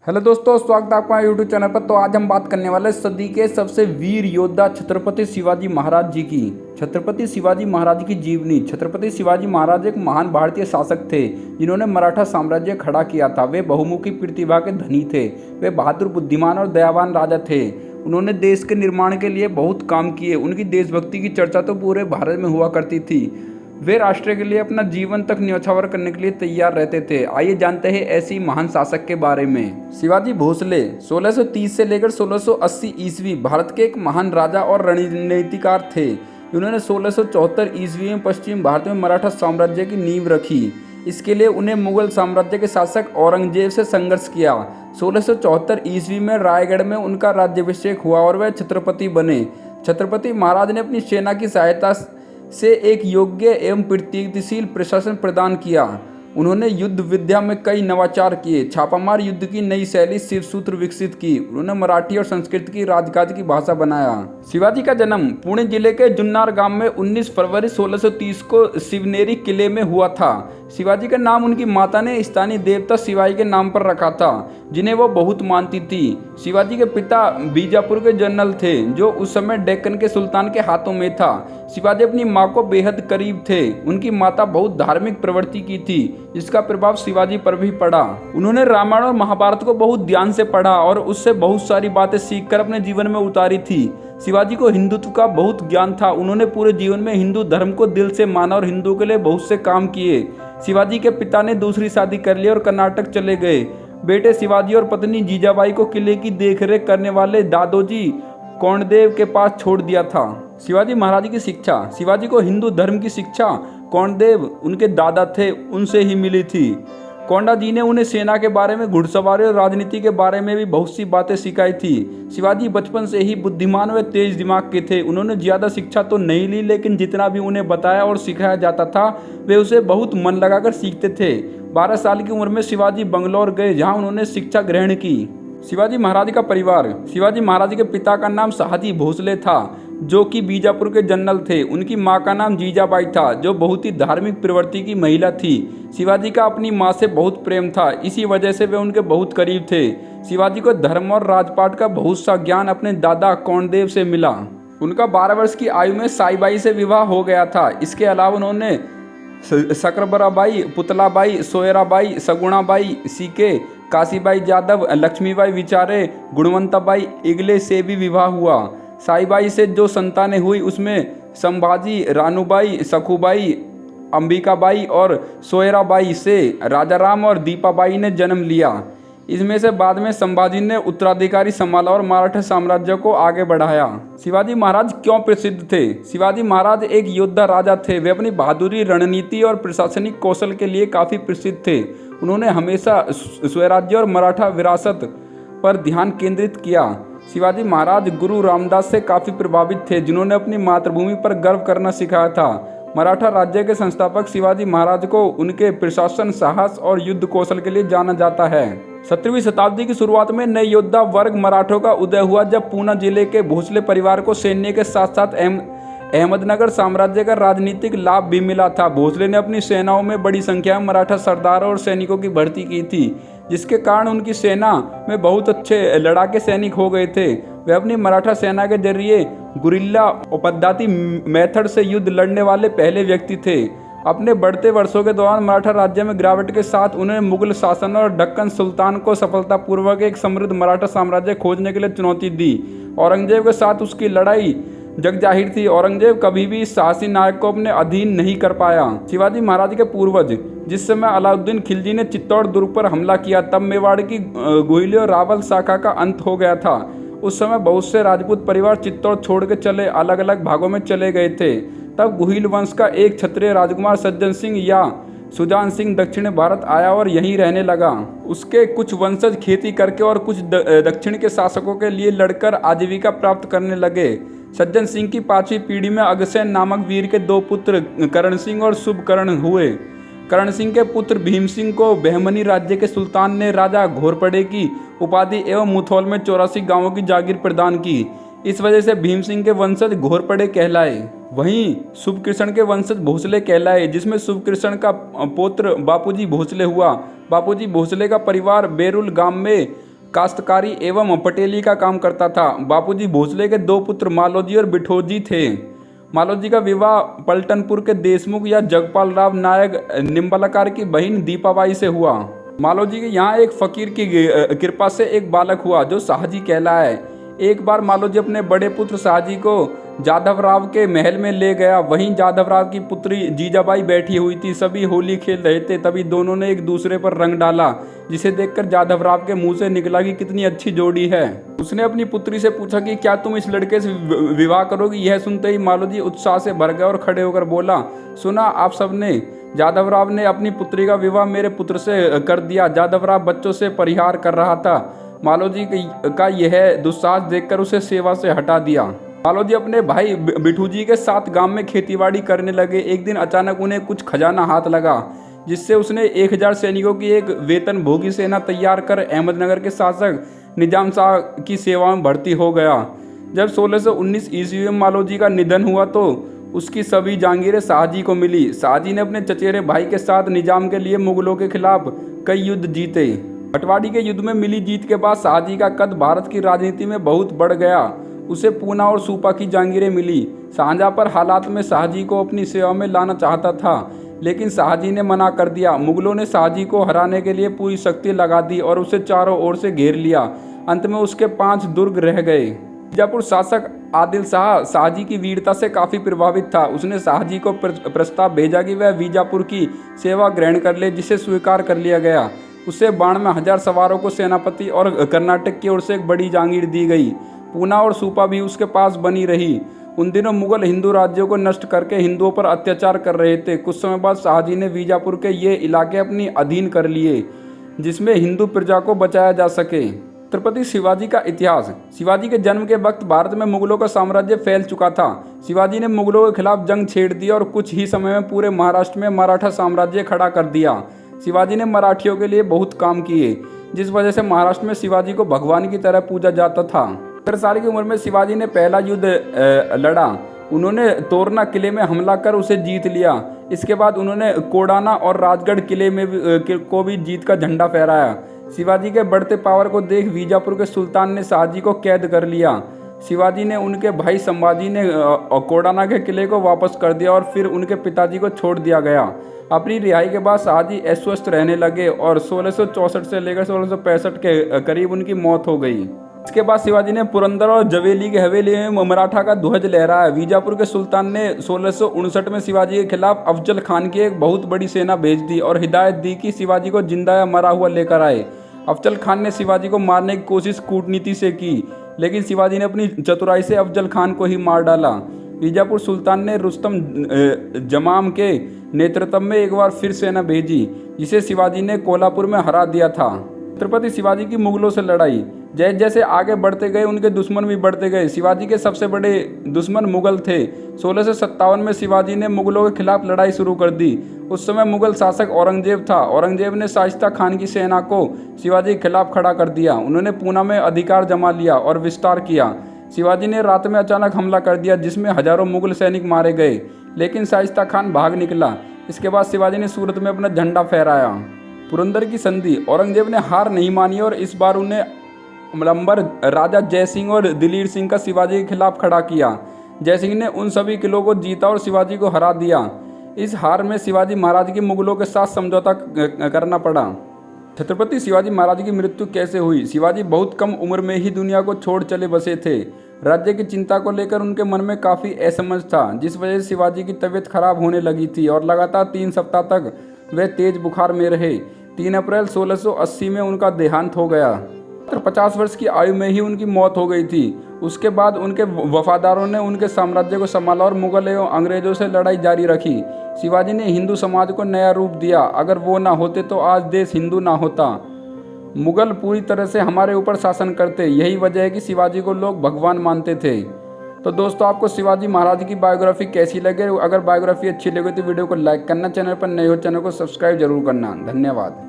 Hello दोस्तों, स्वागत है आपका यूट्यूब चैनल पर। तो आज हम बात करने वाले हैं सदी के सबसे वीर योद्धा छत्रपति शिवाजी महाराज जी की। छत्रपति शिवाजी महाराज की जीवनी। छत्रपति शिवाजी महाराज एक महान भारतीय शासक थे जिन्होंने मराठा साम्राज्य खड़ा किया था। वे बहुमुखी प्रतिभा के धनी थे। वे बहादुर, बुद्धिमान और दयावान राजा थे। उन्होंने देश के निर्माण के लिए बहुत काम किए। उनकी देशभक्ति की चर्चा तो पूरे भारत में हुआ करती थी। वे राष्ट्र के लिए अपना जीवन तक न्यौछावर करने के लिए तैयार रहते थे। आइए जानते हैं ऐसी महान शासक के बारे में। शिवाजी भोसले 1630 से लेकर 1680 ईस्वी भारत के एक महान राजा और रणनीतिकार थे। उन्होंने 1674 ईस्वी में पश्चिम भारत में मराठा साम्राज्य की नींव रखी। इसके लिए उन्हें मुगल साम्राज्य के शासक औरंगजेब से संघर्ष किया। 1674 ईस्वी में रायगढ़ में उनका राज्याभिषेक हुआ और वह छत्रपति बने। छत्रपति महाराज ने अपनी सेना की सहायता से एक योग्य एवं प्रगतिशील प्रशासन प्रदान किया। उन्होंने युद्ध विद्या में कई नवाचार किए। छापामार युद्ध की नई शैली शिव सूत्र विकसित की। उन्होंने मराठी और संस्कृत की राजकाज की भाषा बनाया। शिवाजी का जन्म पुणे जिले के जुन्नर गांव में 19 फरवरी 1630 को शिवनेरी किले में हुआ था। शिवाजी का नाम उनकी माता ने स्थानीय देवता शिवाई के नाम पर रखा था, जिन्हें वो बहुत मानती थी। शिवाजी के पिता बीजापुर के जनरल थे, जो उस समय डेक्कन के सुल्तान के हाथों में था। शिवाजी अपनी माँ को बेहद करीब थे। उनकी माता बहुत धार्मिक प्रवृत्ति की थी, जिसका प्रभाव शिवाजी पर भी पड़ा। उन्होंने रामायण और महाभारत को बहुत ध्यान से पढ़ा और उससे बहुत सारी बातें सीखकर अपने जीवन में उतारी थी। शिवाजी को हिंदुत्व का बहुत ज्ञान था। उन्होंने पूरे जीवन में हिंदू धर्म को दिल से माना और हिंदुओं के लिए बहुत से काम किए। शिवाजी के पिता ने दूसरी शादी कर ली और कर्नाटक चले गए। बेटे शिवाजी और पत्नी जीजाबाई को किले की देखरेख करने वाले दादोजी कोंडदेव के पास छोड़ दिया था। शिवाजी महाराज की शिक्षा। शिवाजी को हिंदू धर्म की शिक्षा कोंडदेव, उनके दादा थे, उनसे ही मिली थी। कोंडा जी ने उन्हें सेना के बारे में, घुड़सवारी और राजनीति के बारे में भी बहुत सी बातें सिखाई थी। शिवाजी बचपन से ही बुद्धिमान व तेज दिमाग के थे। उन्होंने ज़्यादा शिक्षा तो नहीं ली, लेकिन जितना भी उन्हें बताया और सिखाया जाता था वे उसे बहुत मन लगाकर सीखते थे। 12 साल की उम्र में शिवाजी बंगलौर गए, जहाँ उन्होंने शिक्षा ग्रहण की। शिवाजी महाराज का परिवार। शिवाजी महाराज के पिता का नाम शाहजी भोसले था, जो कि बीजापुर के जनरल थे। उनकी मां का नाम जीजाबाई था, जो बहुत ही धार्मिक प्रवृत्ति की महिला थी। शिवाजी का अपनी मां से बहुत प्रेम था, इसी वजह से वे उनके बहुत करीब थे। शिवाजी को धर्म और राजपाट का बहुत सा ज्ञान अपने दादा कोंडदेव से मिला। उनका 12 वर्ष की आयु में साईबाई से विवाह हो गया था। इसके अलावा उन्होंने सकरबराबाई, पुतलाबाई, सोयराबाई, सगुणाबाई, सीके, काशीबाई जादव, लक्ष्मीबाई विचारे, गुणवंताबाई इगले से भी विवाह हुआ। साईबाई से जो संतानें हुई उसमें संभाजी, रानूबाई, सखुबाई, अंबिकाबाई और सोयराबाई से राजाराम और दीपाबाई ने जन्म लिया। इसमें से बाद में संभाजी ने उत्तराधिकारी संभाला और मराठा साम्राज्य को आगे बढ़ाया। शिवाजी महाराज क्यों प्रसिद्ध थे? शिवाजी महाराज एक योद्धा राजा थे। वे अपनी बहादुरी, रणनीति और प्रशासनिक कौशल के लिए काफ़ी प्रसिद्ध थे। उन्होंने हमेशा स्वराज्य और मराठा विरासत पर ध्यान केंद्रित किया। शिवाजी महाराज गुरु रामदास से काफ़ी प्रभावित थे, जिन्होंने अपनी मातृभूमि पर गर्व करना सिखाया था। मराठा राज्य के संस्थापक शिवाजी महाराज को उनके प्रशासन, साहस और युद्ध कौशल के लिए जाना जाता है। 17वीं शताब्दी की शुरुआत में नए योद्धा वर्ग मराठों का उदय हुआ, जब पूना जिले के भोसले परिवार को सैन्य के साथ साथ अहमदनगर साम्राज्य का राजनीतिक लाभ भी मिला था। भोसले ने अपनी सेनाओं में बड़ी संख्या में मराठा सरदारों और सैनिकों की भर्ती की थी, जिसके कारण उनकी सेना में बहुत अच्छे लड़ाके सैनिक हो गए थे। वे अपनी मराठा सेना के जरिए गुरिल्ला पद्धति मेथड से युद्ध लड़ने वाले पहले व्यक्ति थे। अपने बढ़ते वर्षों के दौरान मराठा राज्य में गिरावट के साथ उन्हें मुगल शासन और दक्कन सुल्तान को सफलतापूर्वक एक समृद्ध मराठा साम्राज्य खोजने के लिए चुनौती दी। औरंगजेब के साथ उसकी लड़ाई जग जाहिर थी। औरंगजेब कभी भी इस साहसी नायक को अपने अधीन नहीं कर पाया। शिवाजी महाराज के पूर्वज। जिस समय अलाउद्दीन खिलजी ने चित्तौड़ दुर्ग पर हमला किया, तब मेवाड़ की गोहिली और रावल शाखा का अंत हो गया था। उस समय बहुत से राजपूत परिवार चित्तौड़ छोड़ के चले अलग अलग भागों में चले गए थे। तब गुहिल वंश का एक क्षत्रिय राजकुमार सज्जन सिंह या सुजान सिंह दक्षिण भारत आया और यहीं रहने लगा। उसके कुछ वंशज खेती करके और कुछ दक्षिण के शासकों के लिए लड़कर आजीविका प्राप्त करने लगे। सज्जन सिंह की 5वीं पीढ़ी में अगसेन नामक वीर के 2 पुत्र करण सिंह और शुभकरण हुए। करण सिंह के पुत्र भीम सिंह को बहमनी राज्य के सुल्तान ने राजा घोरपड़े की उपाधि एवं मुथौल में 84 गांवों की जागीर प्रदान की। इस वजह से भीम सिंह के वंशज घोरपड़े कहलाए। वहीं शुभकृष्ण के वंशज भोसले कहलाए, जिसमें शुभकृष्ण का पुत्र बापूजी भोसले हुआ। बापूजी भोसले का परिवार बेरुल गांव में काश्तकारी एवं पटेली का काम करता था। बापूजी भोसले के 2 पुत्र मालोजी और बिठोजी थे। मालोजी का विवाह पलटनपुर के देशमुख या जगपाल राव नायक निम्बलकार की बहन दीपाबाई से हुआ। मालोजी के यहाँ एक फकीर की कृपा से एक बालक हुआ जो शाहजी कहलाया। एक बार मालोजी अपने बड़े पुत्र शाहजी को जाधव राव के महल में ले गया। वहीं जाधव राव की पुत्री जीजाबाई बैठी हुई थी। सभी होली खेल रहे थे, तभी दोनों ने एक दूसरे पर रंग डाला, जिसे देखकर जाधव राव के मुंह से निकला कि कितनी अच्छी जोड़ी है। उसने अपनी पुत्री से पूछा कि क्या तुम इस लड़के से विवाह करोगी। यह सुनते ही मालोजी उत्साह से भर गया और खड़े होकर बोला, सुना आप सबने, जाधव राव ने अपनी पुत्री का विवाह मेरे पुत्र से कर दिया। जाधव राव बच्चों से परिहार कर रहा था। मालोजी का यह दुस्साहस देखकर उसे सेवा से हटा दिया। मालोजी अपने भाई बिठूजी के साथ गांव में खेतीबाड़ी करने लगे। एक दिन अचानक उन्हें कुछ खजाना हाथ लगा, जिससे उसने 1000 सैनिकों की एक वेतन भोगी सेना तैयार कर अहमदनगर के शासक निजाम शाह की सेवा में भर्ती हो गया। जब 1619 ईस्वी में मालोजी का निधन हुआ तो उसकी सभी जागीरें शाहजी को मिली। शाहजी ने अपने चचेरे भाई के साथ निजाम के लिए मुगलों के खिलाफ कई युद्ध जीते। पटवारी के युद्ध में मिली जीत के बाद शाहजी का कद भारत की राजनीति में बहुत बढ़ गया। उसे पूना और सूपा की जागीरें मिली। शाहजहाँ पर हालात में शाहजी को अपनी सेवा में लाना चाहता था, लेकिन शाहजी ने मना कर दिया। मुगलों ने शाहजी को हराने के लिए पूरी शक्ति लगा दी और उसे चारों ओर से घेर लिया। अंत में उसके 5 दुर्ग रह गए। बीजापुर शासक आदिल शाह शाहजी की वीरता से काफ़ी प्रभावित था। उसने शाहजी को प्रस्ताव भेजा कि वह बीजापुर की सेवा ग्रहण कर ले, जिसे स्वीकार कर लिया गया। उसे 92,000 सवारों को सेनापति और कर्नाटक की ओर से एक बड़ी जागीर दी गई। पूना और सूपा भी उसके पास बनी रही। उन दिनों मुगल हिंदू राज्यों को नष्ट करके हिंदुओं पर अत्याचार कर रहे थे। कुछ समय बाद शाहजी ने बीजापुर के ये इलाके अपनी अधीन कर लिए, जिसमें हिंदू प्रजा को बचाया जा सके। छत्रपति शिवाजी का इतिहास। शिवाजी के जन्म के वक्त भारत में मुगलों का साम्राज्य फैल चुका था। शिवाजी ने मुगलों के खिलाफ जंग छेड़ दी और कुछ ही समय में पूरे महाराष्ट्र में मराठा साम्राज्य खड़ा कर दिया। शिवाजी ने मराठियों के लिए बहुत काम किए, जिस वजह से महाराष्ट्र में शिवाजी को भगवान की तरह पूजा जाता था। 13 साल की उम्र में शिवाजी ने पहला युद्ध लड़ा। उन्होंने तोरना किले में हमला कर उसे जीत लिया। इसके बाद उन्होंने कोडाना और राजगढ़ किले में को भी जीत का झंडा फहराया। शिवाजी के बढ़ते पावर को देख बीजापुर के सुल्तान ने शाहजी को कैद कर लिया। शिवाजी ने उनके भाई संभाजी ने कोडाना के किले को वापस कर दिया और फिर उनके पिताजी को छोड़ दिया गया। अपनी रिहाई के बाद शाहजी अस्वस्थ रहने लगे और 1664 से लेकर 1665 के करीब उनकी मौत हो गई। इसके बाद शिवाजी ने पुरंदर और जवेली की हवेली में मराठा का ध्वज लहराया। बीजापुर के सुल्तान ने 1659 में शिवाजी के खिलाफ अफजल खान की एक बहुत बड़ी सेना भेज दी और हिदायत दी कि शिवाजी को जिंदा या मरा हुआ लेकर आए। अफजल खान ने शिवाजी को मारने की कोशिश कूटनीति से की, लेकिन शिवाजी ने अपनी चतुराई से अफजल खान को ही मार डाला। बीजापुर सुल्तान ने रुस्तम जमाम के नेतृत्व में एक बार फिर सेना भेजी, जिसे शिवाजी ने कोल्हापुर में हरा दिया था। छत्रपति शिवाजी की मुगलों से लड़ाई। जैसे जैसे आगे बढ़ते गए उनके दुश्मन भी बढ़ते गए। शिवाजी के सबसे बड़े दुश्मन मुगल थे। 1657 में शिवाजी ने मुगलों के खिलाफ लड़ाई शुरू कर दी। उस समय मुगल शासक औरंगजेब था। औरंगजेब ने शाइस्ता खान की सेना को शिवाजी के खिलाफ खड़ा कर दिया। उन्होंने पूना में अधिकार जमा लिया और विस्तार किया। शिवाजी ने रात में अचानक हमला कर दिया, जिसमें हजारों मुगल सैनिक मारे गए, लेकिन शाइस्ता खान भाग निकला। इसके बाद शिवाजी ने सूरत में अपना झंडा फहराया। पुरंदर की संधि। औरंगजेब ने हार नहीं मानी और इस बार उन्हें अमलंबर राजा जयसिंह और दिलीर सिंह का शिवाजी के खिलाफ खड़ा किया। जयसिंह ने उन सभी किलों को जीता और शिवाजी को हरा दिया। इस हार में शिवाजी महाराज की मुगलों के साथ समझौता करना पड़ा। छत्रपति शिवाजी महाराज की मृत्यु कैसे हुई। शिवाजी बहुत कम उम्र में ही दुनिया को छोड़ चले बसे थे। राज्य की चिंता को लेकर उनके मन में काफ़ी असमंजस था, जिस वजह से शिवाजी की तबीयत खराब होने लगी थी और लगातार 3 सप्ताह तक वे तेज बुखार में रहे। 3 अप्रैल 1680 में उनका देहांत हो गया। 50 वर्ष की आयु में ही उनकी मौत हो गई थी। उसके बाद उनके वफादारों ने उनके साम्राज्य को संभाला और मुगल एवं अंग्रेजों से लड़ाई जारी रखी। शिवाजी ने हिंदू समाज को नया रूप दिया। अगर वो ना होते तो आज देश हिंदू ना होता। मुगल पूरी तरह से हमारे ऊपर शासन करते। यही वजह है कि शिवाजी को लोग भगवान मानते थे। तो दोस्तों, आपको शिवाजी महाराज की बायोग्राफी कैसी लगे? अगर बायोग्राफी अच्छी लगे तो वीडियो को लाइक करना, चैनल पर नए हो चैनल को सब्सक्राइब जरूर करना। धन्यवाद।